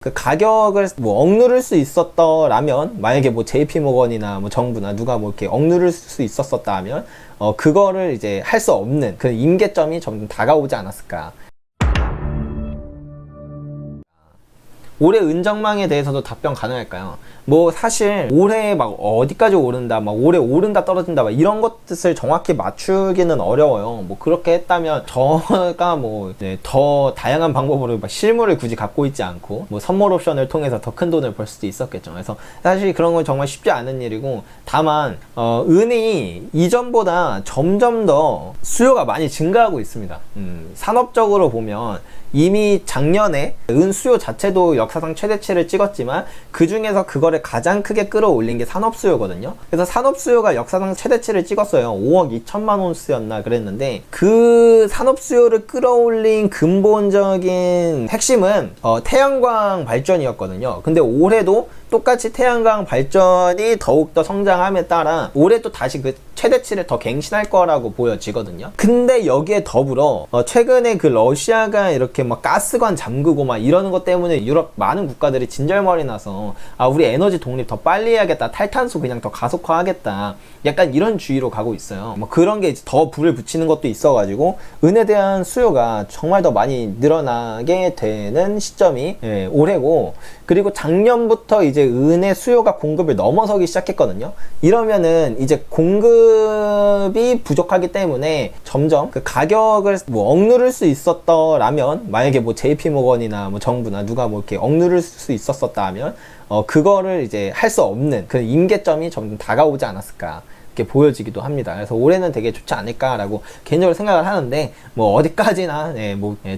그 가격을 뭐 억누를 수 있었더라면, 만약에 뭐 JP모건이나 뭐 정부나 누가 뭐 이렇게 억누를 수 있었었다 하면 그거를 이제 할 수 없는 그 임계점이 점점 다가오지 않았을까. 올해 은정망에 대해서도 답변 가능할까요? 뭐 사실 올해 막 어디까지 오른다, 막 올해 오른다 떨어진다, 막 이런 것을 정확히 맞추기는 어려워요. 뭐 그렇게 했다면 저가 뭐 더 다양한 방법으로 막 실물을 굳이 갖고 있지 않고 뭐 선물 옵션을 통해서 더 큰 돈을 벌 수도 있었겠죠. 그래서 사실 그런 건 정말 쉽지 않은 일이고, 다만 은이 이전보다 점점 더 수요가 많이 증가하고 있습니다. 산업적으로 보면 이미 작년에 은 수요 자체도 역사상 최대치를 찍었지만 그 중에서 그거를 가장 크게 끌어올린 게 산업 수요거든요. 그래서 산업 수요가 역사상 최대치를 찍었어요. 5억 2천만 온스였나 그랬는데, 그 산업 수요를 끌어올린 근본적인 핵심은 태양광 발전이었거든요. 근데 올해도 똑같이 태양광 발전이 더욱더 성장함에 따라 올해 또 다시 그 최대치를 더 갱신할 거라고 보여지거든요. 근데 여기에 더불어 최근에 그 러시아가 이렇게 막 가스관 잠그고 막 이러는 것 때문에 유럽 많은 국가들이 진절머리 나서 우리 에너지 독립 더 빨리 해야겠다, 탈탄소 그냥 더 가속화하겠다, 약간 이런 주의로 가고 있어요. 뭐 그런 게 이제 더 불을 붙이는 것도 있어가지고 은에 대한 수요가 정말 더 많이 늘어나게 되는 시점이 올해고, 그리고 작년부터 이제 은의 수요가 공급을 넘어서기 시작했거든요. 이러면은 이제 공급이 부족하기 때문에 점점 그 가격을 뭐 억누를 수 있었더라면, 만약에 뭐 JP모건이나 뭐 정부나 누가 뭐 이렇게 억누를 수 있었었다 하면 그거를 이제 할 수 없는 그 임계점이 점점 다가오지 않았을까, 이렇게 보여지기도 합니다. 그래서 올해는 되게 좋지 않을까라고 개인적으로 생각을 하는데, 뭐 어디까지나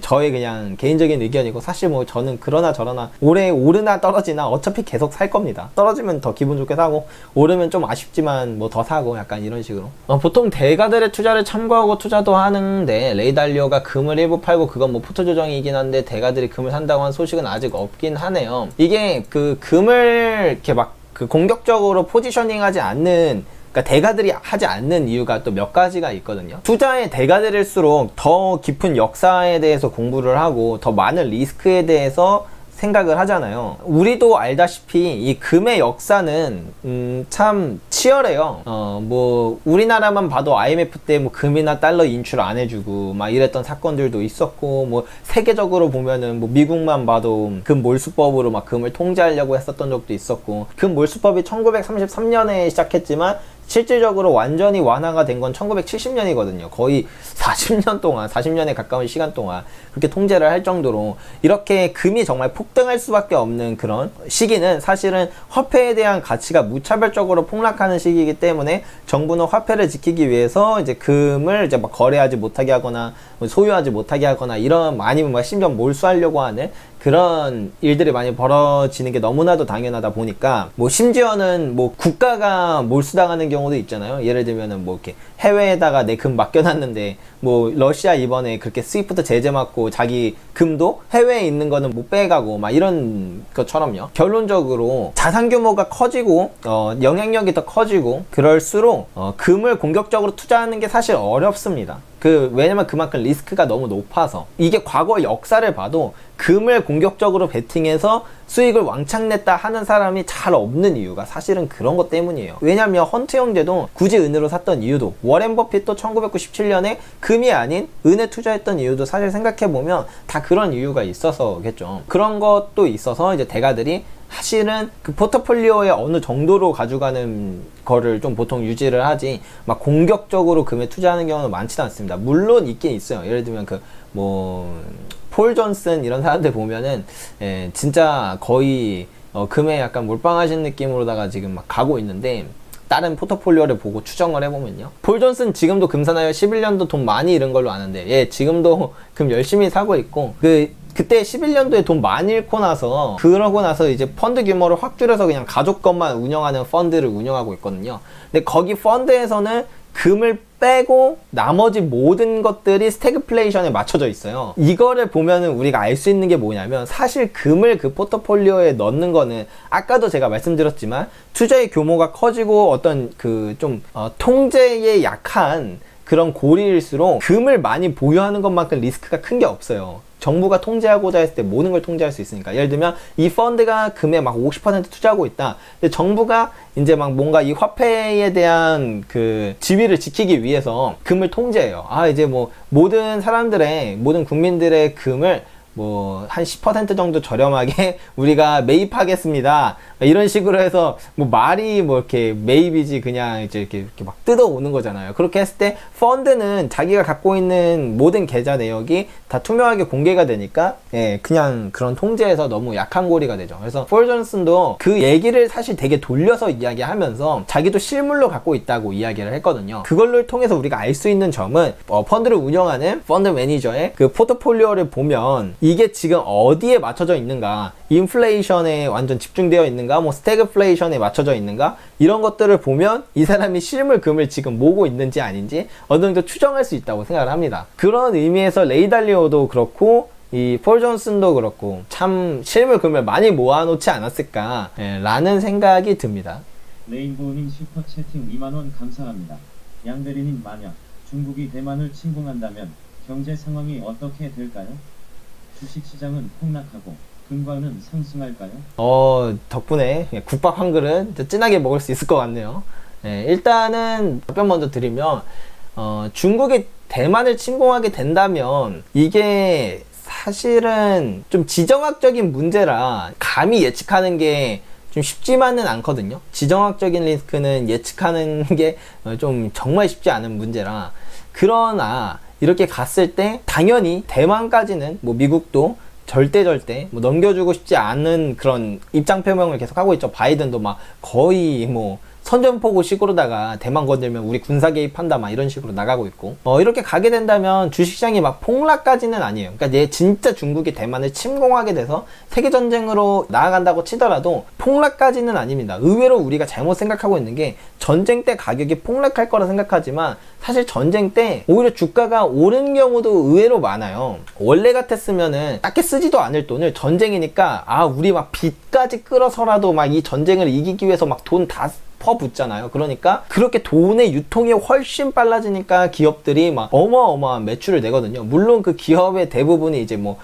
저의 그냥 개인적인 의견이고, 사실 뭐 저는 그러나 저러나 올해 오르나 떨어지나 어차피 계속 살 겁니다. 떨어지면 더 기분 좋게 사고, 오르면 좀 아쉽지만 뭐 더 사고, 약간 이런 식으로. 보통 대가들의 투자를 참고하고 투자도 하는데, 레이달리오가 금을 일부 팔고, 그건 뭐 포트 조정이긴 한데 대가들이 금을 산다고 한 소식은 아직 없긴 하네요. 이게 그 금을 이렇게 막 그 공격적으로 포지셔닝하지 않는, 그러니까 대가들이 하지 않는 이유가 또 몇 가지가 있거든요. 투자의 대가들일수록 더 깊은 역사에 대해서 공부를 하고 더 많은 리스크에 대해서 생각을 하잖아요. 우리도 알다시피 이 금의 역사는 참 치열해요. 뭐 우리나라만 봐도 IMF 때 뭐 금이나 달러 인출 안 해주고 막 이랬던 사건들도 있었고, 뭐 세계적으로 보면은 뭐 미국만 봐도 금 몰수법으로 막 금을 통제하려고 했었던 적도 있었고, 금 몰수법이 1933년에 시작했지만 실질적으로 완전히 완화가 된 건 1970년이거든요. 거의 40년에 가까운 시간 동안 그렇게 통제를 할 정도로 이렇게 금이 정말 폭등할 수밖에 없는 그런 시기는, 사실은 화폐에 대한 가치가 무차별적으로 폭락하는 시기이기 때문에 정부는 화폐를 지키기 위해서 이제 금을 이제 막 거래하지 못하게 하거나 소유하지 못하게 하거나, 이런, 아니면 막 심지어 몰수하려고 하는 그런 일들이 많이 벌어지는 게 너무나도 당연하다 보니까, 뭐 심지어는 뭐 국가가 몰수당하는 경우도 있잖아요. 예를 들면은 뭐 이렇게 해외에다가 내 금 맡겨놨는데, 뭐 러시아 이번에 그렇게 스위프트 제재 맞고 자기 금도 해외에 있는 거는 못 빼가고 막 이런 것처럼요. 결론적으로 자산 규모가 커지고 영향력이 더 커지고 그럴수록 금을 공격적으로 투자하는 게 사실 어렵습니다. 왜냐면 그만큼 리스크가 너무 높아서. 이게 과거 역사를 봐도 금을 공격적으로 베팅해서 수익을 왕창 냈다 하는 사람이 잘 없는 이유가 사실은 그런 것 때문이에요. 왜냐면 헌트 형제도 굳이 은으로 샀던 이유도, 워렌 버핏도 1997년에 금이 아닌 은에 투자했던 이유도 사실 생각해보면 다 그런 이유가 있어서겠죠. 그런 것도 있어서 이제 대가들이 사실은 그 포트폴리오에 어느 정도로 가져가는 거를 좀 보통 유지를 하지, 막 공격적으로 금에 투자하는 경우는 많지는 않습니다. 물론 있긴 있어요. 예를 들면 폴 존슨 이런 사람들 보면은 진짜 거의 금에 약간 몰빵하신 느낌으로다가 지금 막 가고 있는데, 다른 포트폴리오를 보고 추정을 해보면요, 폴 존슨 지금도 금 사나요? 11년도 돈 많이 잃은 걸로 아는데, 지금도 금 열심히 사고 있고, 그때 11년도에 돈 많이 잃고 나서, 그러고 나서 이제 펀드 규모를 확 줄여서 그냥 가족 것만 운영하는 펀드를 운영하고 있거든요. 근데 거기 펀드에서는 금을 빼고 나머지 모든 것들이 스태그플레이션에 맞춰져 있어요. 이거를 보면은 우리가 알 수 있는 게 뭐냐면, 사실 금을 그 포트폴리오에 넣는 거는 아까도 제가 말씀드렸지만 투자의 규모가 커지고 어떤 통제에 약한 그런 고리일수록 금을 많이 보유하는 것만큼 리스크가 큰 게 없어요. 정부가 통제하고자 했을 때 모든 걸 통제할 수 있으니까. 예를 들면 이 펀드가 금에 막 50% 투자하고 있다. 근데 정부가 이제 막 뭔가 이 화폐에 대한 그 지위를 지키기 위해서 금을 통제해요. 이제 뭐 모든 사람들의, 모든 국민들의 금을 뭐 한 10% 정도 저렴하게 우리가 매입하겠습니다. 이런 식으로 해서 뭐 말이 뭐 이렇게 매입이지 그냥 이제 이렇게 막 뜯어오는 거잖아요. 그렇게 했을 때 펀드는 자기가 갖고 있는 모든 계좌 내역이 다 투명하게 공개가 되니까 그냥 그런 통제에서 너무 약한 고리가 되죠. 그래서 폴 존슨도 그 얘기를 사실 되게 돌려서 이야기하면서 자기도 실물로 갖고 있다고 이야기를 했거든요. 그걸로 통해서 우리가 알 수 있는 점은 펀드를 운영하는 펀드 매니저의 그 포트폴리오를 보면 이게 지금 어디에 맞춰져 있는가, 인플레이션에 완전 집중되어 있는가, 뭐 스태그플레이션에 맞춰져 있는가, 이런 것들을 보면 이 사람이 실물 금을 지금 모으고 있는지 아닌지 어느 정도 추정할 수 있다고 생각을 합니다. 그런 의미에서 레이 달리오도 그렇고 이 폴 존슨도 그렇고 참 실물 금을 많이 모아놓지 않았을까 라는 생각이 듭니다. 레인보우님 슈퍼채팅 2만원 감사합니다. 양대리님, 만약 중국이 대만을 침공한다면 경제 상황이 어떻게 될까요? 주식시장은 폭락하고 금과는 상승할까요? 덕분에 국밥 한 그릇 진하게 먹을 수 있을 것 같네요. 일단은 답변 먼저 드리면 중국이 대만을 침공하게 된다면 이게 사실은 좀 지정학적인 문제라 감히 예측하는 게 좀 쉽지만은 않거든요. 지정학적인 리스크는 예측하는 게 좀 정말 쉽지 않은 문제라. 그러나 이렇게 갔을 때 당연히 대만까지는 뭐 미국도 절대 뭐 넘겨주고 싶지 않은 그런 입장 표명을 계속 하고 있죠. 바이든도 막 거의 뭐 선전포고 식으로다가 대만 건들면 우리 군사 개입한다 막 이런 식으로 나가고 있고, 이렇게 가게 된다면 주식시장이 막 폭락까지는 아니에요. 그러니까 진짜 중국이 대만을 침공하게 돼서 세계전쟁으로 나아간다고 치더라도 폭락까지는 아닙니다. 의외로 우리가 잘못 생각하고 있는 게 전쟁 때 가격이 폭락할 거라 생각하지만 사실 전쟁 때 오히려 주가가 오른 경우도 의외로 많아요. 원래 같았으면은 딱히 쓰지도 않을 돈을 전쟁이니까 우리 막 빚까지 끌어서라도 막 이 전쟁을 이기기 위해서 막 돈 다 퍼붓잖아요. 그러니까 그렇게 돈의 유통이 훨씬 빨라지니까 기업들이 막 어마어마한 매출을 내거든요. 물론 그 기업의 대부분이 이제 뭐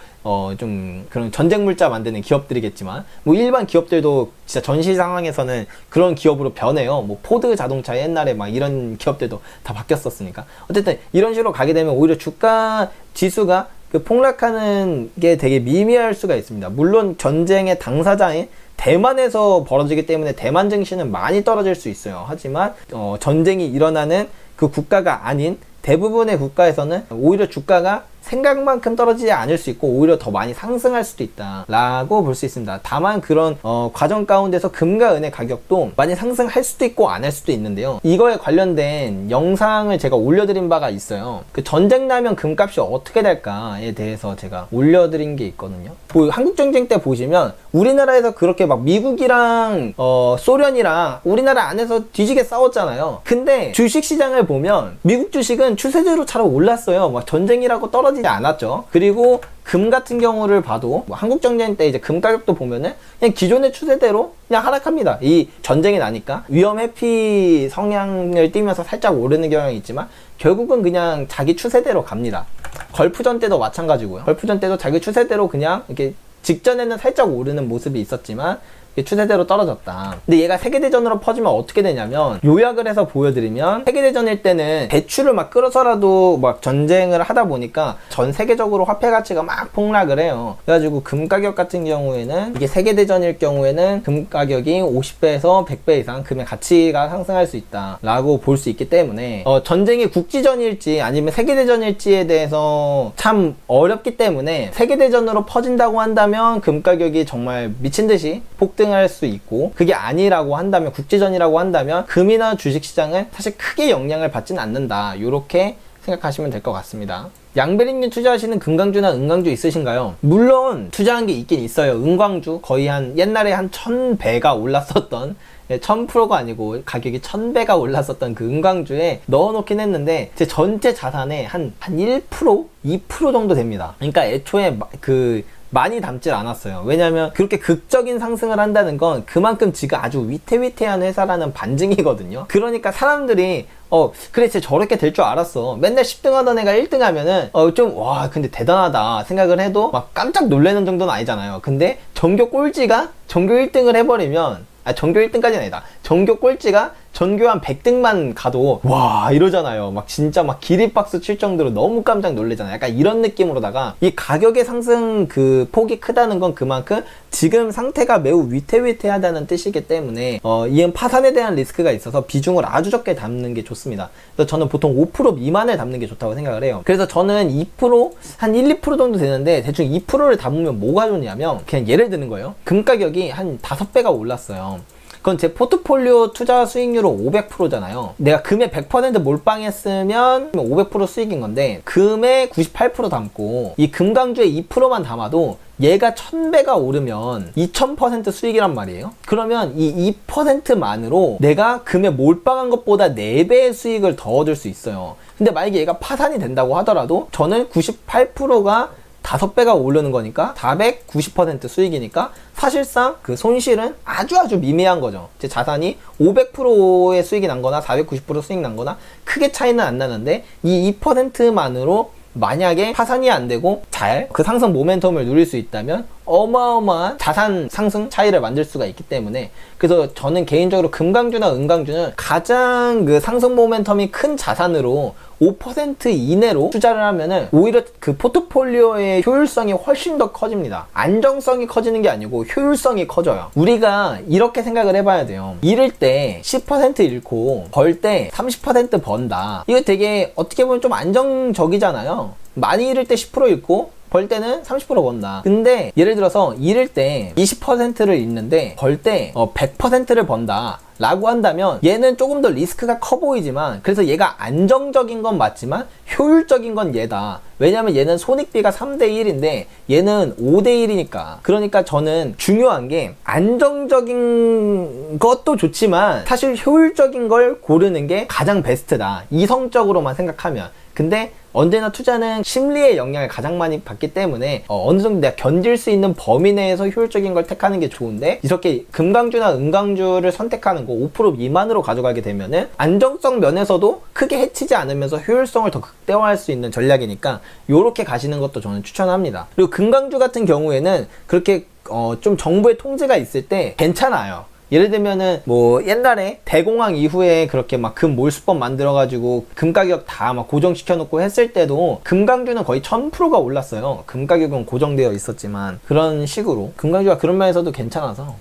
좀 그런 전쟁 물자 만드는 기업들이겠지만 뭐 일반 기업들도 진짜 전시 상황에서는 그런 기업으로 변해요. 뭐 포드 자동차 옛날에 막 이런 기업들도 다 바뀌었었으니까. 어쨌든 이런 식으로 가게 되면 오히려 주가 지수가 그 폭락하는 게 되게 미미할 수가 있습니다. 물론 전쟁의 당사자인 대만에서 벌어지기 때문에 대만 증시는 많이 떨어질 수 있어요. 하지만 전쟁이 일어나는 그 국가가 아닌 대부분의 국가에서는 오히려 주가가 생각만큼 떨어지지 않을 수 있고 오히려 더 많이 상승할 수도 있다 라고 볼 수 있습니다. 다만 그런 과정 가운데서 금과 은의 가격도 많이 상승할 수도 있고 안 할 수도 있는데요. 이거에 관련된 영상을 제가 올려드린 바가 있어요. 그 전쟁 나면 금값이 어떻게 될까에 대해서 제가 올려드린 게 있거든요. 한국전쟁 때 보시면 우리나라에서 그렇게 막 미국이랑 소련이랑 우리나라 안에서 뒤지게 싸웠잖아요. 근데 주식시장을 보면 미국 주식은 추세대로 잘 올랐어요. 막 전쟁이라고 떨어지지 않았죠. 그리고 금 같은 경우를 봐도 뭐 한국전쟁 때 이제 금 가격도 보면은 그냥 기존의 추세대로 그냥 하락합니다. 이 전쟁이 나니까 위험 회피 성향을 띠면서 살짝 오르는 경향이 있지만 결국은 그냥 자기 추세대로 갑니다. 걸프전 때도 마찬가지고요. 걸프전 때도 자기 추세대로 그냥 이렇게 직전에는 살짝 오르는 모습이 있었지만 추세대로 떨어졌다. 근데 얘가 세계대전으로 퍼지면 어떻게 되냐면, 요약을 해서 보여드리면 세계대전일 때는 대출을 막 끌어서라도 막 전쟁을 하다 보니까 전 세계적으로 화폐 가치가 막 폭락을 해요. 그래가지고 금 가격 같은 경우에는 이게 세계대전일 경우에는 금 가격이 50배에서 100배 이상 금의 가치가 상승할 수 있다 라고 볼 수 있기 때문에 전쟁이 국지전일지 아니면 세계대전일지에 대해서 참 어렵기 때문에 세계대전으로 퍼진다고 한다면 금 가격이 정말 미친듯이 폭등할 수 있고, 그게 아니라고 한다면 국제전이라고 한다면 금이나 주식시장은 사실 크게 영향을 받지는 않는다, 이렇게 생각하시면 될 것 같습니다. 양배리님 투자하시는 금강주나 은강주 있으신가요? 물론 투자한 게 있긴 있어요. 은광주 거의 옛날에 한 1000배가 올랐었던, 1000%가 아니고 가격이 1000배가 올랐었던 그 은광주에 넣어놓긴 했는데 제 전체 자산의 한 1%? 2% 정도 됩니다. 그러니까 애초에 많이 담질 않았어요. 왜냐면 그렇게 극적인 상승을 한다는 건 그만큼 지가 아주 위태위태한 회사라는 반증이거든요. 그러니까 사람들이 그래, 쟤 저렇게 될 줄 알았어. 맨날 10등 하던 애가 1등 하면은, 와, 근데 대단하다 생각을 해도 막 깜짝 놀라는 정도는 아니잖아요. 근데 전교 꼴찌가 전교 1등을 해버리면, 전교 1등까지는 아니다. 전교 꼴찌가 전교 한 100등만 가도 와 이러잖아요. 막 진짜 막 기립박수 칠 정도로 너무 깜짝 놀래잖아요. 약간 이런 느낌으로다가 이 가격의 상승 그 폭이 크다는 건 그만큼 지금 상태가 매우 위태위태하다는 뜻이기 때문에 이은 파산에 대한 리스크가 있어서 비중을 아주 적게 담는 게 좋습니다. 그래서 저는 보통 5% 미만을 담는 게 좋다고 생각을 해요. 그래서 저는 2%, 한 1, 2% 정도 되는데 대충 2%를 담으면 뭐가 좋냐면 그냥 예를 드는 거예요. 금 가격이 한 5배가 올랐어요. 그건 제 포트폴리오 투자 수익률은 500%잖아요. 내가 금에 100% 몰빵했으면 500% 수익인 건데 금에 98% 담고 이 금강주에 2%만 담아도 얘가 1000배가 오르면 2000% 수익이란 말이에요. 그러면 이 2%만으로 내가 금에 몰빵한 것보다 4배의 수익을 더 얻을 수 있어요. 근데 만약에 얘가 파산이 된다고 하더라도 저는 98%가 5배가 오르는 거니까 490% 수익이니까 사실상 그 손실은 아주 미미한 거죠. 제 자산이 500%의 수익이 난 거나 490% 수익 난 거나 크게 차이는 안 나는데 이 2%만으로 만약에 파산이 안 되고 잘 그 상승 모멘텀을 누릴 수 있다면 어마어마한 자산 상승 차이를 만들 수가 있기 때문에 그래서 저는 개인적으로 금강주나 은강주는 가장 그 상승 모멘텀이 큰 자산으로 5% 이내로 투자를 하면은 오히려 그 포트폴리오의 효율성이 훨씬 더 커집니다. 안정성이 커지는 게 아니고 효율성이 커져요. 우리가 이렇게 생각을 해봐야 돼요. 잃을 때 10% 잃고 벌 때 30% 번다. 이거 되게 어떻게 보면 좀 안정적이잖아요. 많이 잃을 때 10% 잃고 벌 때는 30% 번다. 근데 예를 들어서 잃을 때 20%를 잃는데 벌 때 100%를 번다 라고 한다면 얘는 조금 더 리스크가 커 보이지만 그래서 얘가 안정적인 건 맞지만 효율적인 건 얘다. 왜냐면 얘는 손익비가 3대 1인데 얘는 5대 1이니까. 그러니까 저는 중요한 게 안정적인 것도 좋지만 사실 효율적인 걸 고르는 게 가장 베스트다. 이성적으로만 생각하면. 근데 언제나 투자는 심리의 영향을 가장 많이 받기 때문에 어느 정도 내가 견딜 수 있는 범위 내에서 효율적인 걸 택하는 게 좋은데 이렇게 금강주나 은강주를 선택하는 거 5% 미만으로 가져가게 되면은 안정성 면에서도 크게 해치지 않으면서 효율성을 더 극대화할 수 있는 전략이니까 요렇게 가시는 것도 저는 추천합니다. 그리고 금강주 같은 경우에는 그렇게 좀 정부의 통제가 있을 때 괜찮아요. 예를 들면은 뭐 옛날에 대공황 이후에 그렇게 막 금 몰수법 만들어가지고 금 가격 다 막 고정시켜 놓고 했을 때도 금강주는 거의 1000%가 올랐어요. 금 가격은 고정되어 있었지만 그런 식으로 금강주가 그런 면에서도 괜찮아서